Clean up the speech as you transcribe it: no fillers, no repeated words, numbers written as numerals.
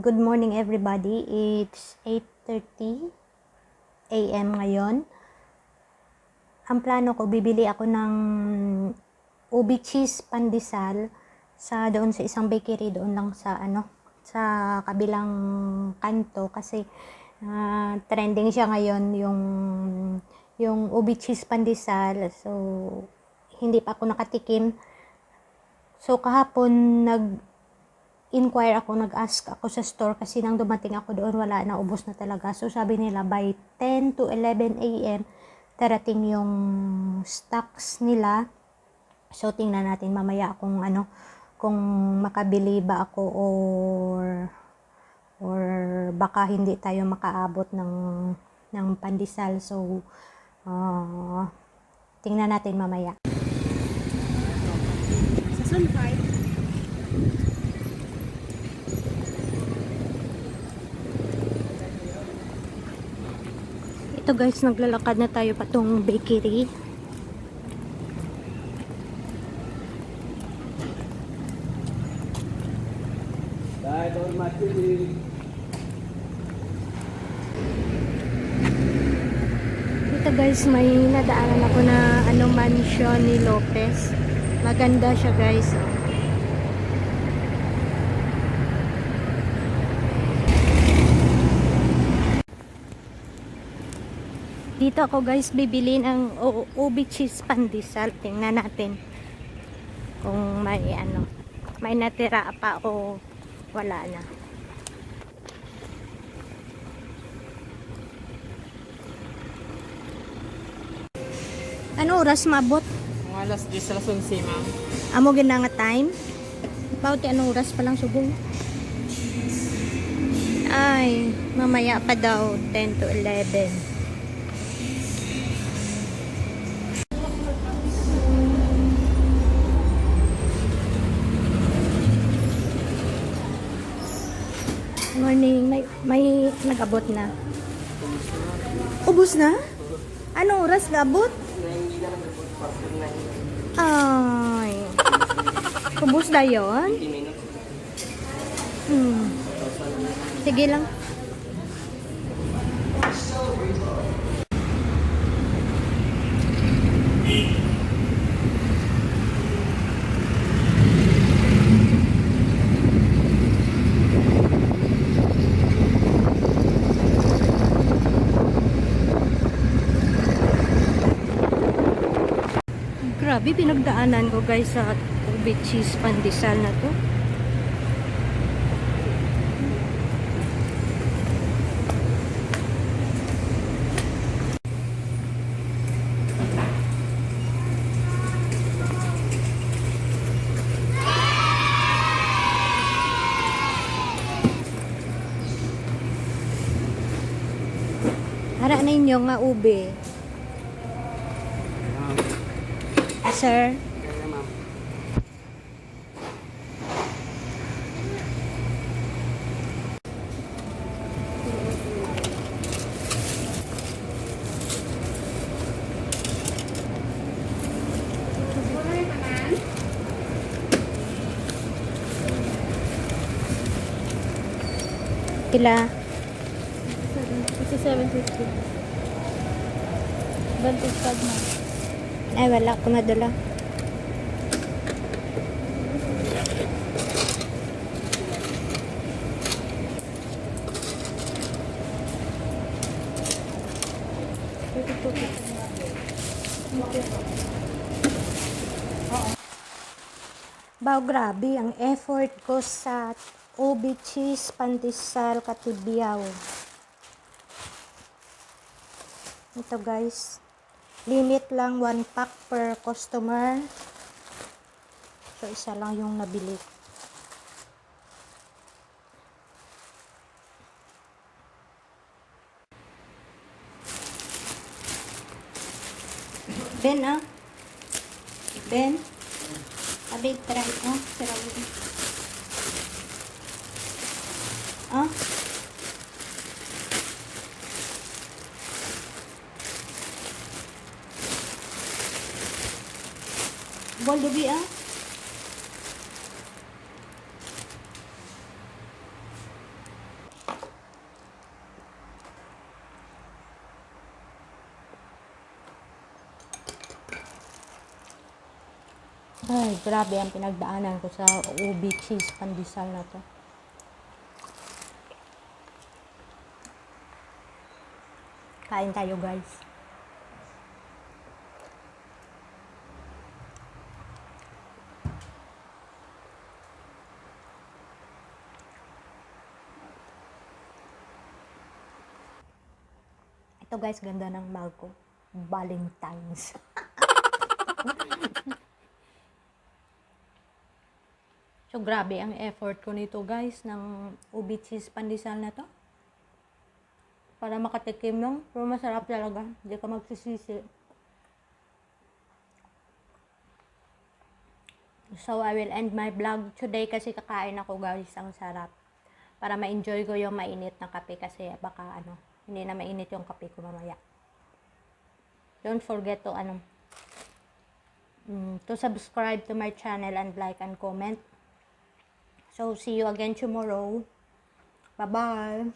Good morning everybody. It's 8:30 AM ngayon. Ang plano ko, bibili ako ng ubi cheese pandesal doon sa isang bakery doon lang sa kabilang kanto kasi trending siya ngayon yung ubi cheese pandesal. So hindi pa ako nakatikim. So kahapon nag-ask ako sa store kasi nang dumating ako doon, wala na, ubos na talaga. So sabi nila by 10 to 11 AM darating yung stocks nila. So tingnan natin mamaya kung kung makabili ba ako or baka hindi tayo makaabot ng pandesal. So tingnan natin mamaya. Sa Sunfire. Ito guys, naglalakad na tayo patungong bakery. Ito guys, may nadaanan ako na mansion ni Lopez. Maganda siya guys. Dito ako guys bibili ng ubi cheese pandesal. Tingnan natin kung may natira pa o wala na. Ano oras mabot? Mga alas 10 alas 11, ma'am. Amo gina nga time? Bawti anong oras pa lang subong? Ay, mamaya pa daw 10 to 11. Morning, may nag-abot na. Ubus na? Anong oras gabot? Ay. Ubus na yun? Sige lang. Grabe, pinagdaanan ko guys sa ubi cheese pandesal na to. Hara na inyo nga ube. Sir. Pila? Kasi 750. Bantis tag na. Ay, wala ko madala. Bao, grabe ang effort ko sa ubi cheese pandesal Katibiyaw. Ito guys, limit lang 1 pack per customer. So isa lang yung nabili. Ben Ben, abig try sirawin. Boldobi Ay, grabe ang pinagdaanan ko sa ubi cheese pandesal na to. Kain tayo, guys. Ito, guys, ganda ng mug ko. Valentine's. So, grabe ang effort ko nito, guys, ng ubi cheese pandesal na to. Para makatikim lang. Pero masarap talaga. Hindi ka magsisisi. So, I will end my vlog today kasi kakain ako, guys. Ang sarap. Para ma-enjoy ko yung mainit na kape kasi baka hindi na mainit yung kape ko mamaya. Don't forget to to subscribe to my channel and like and comment. So, see you again tomorrow. Bye-bye.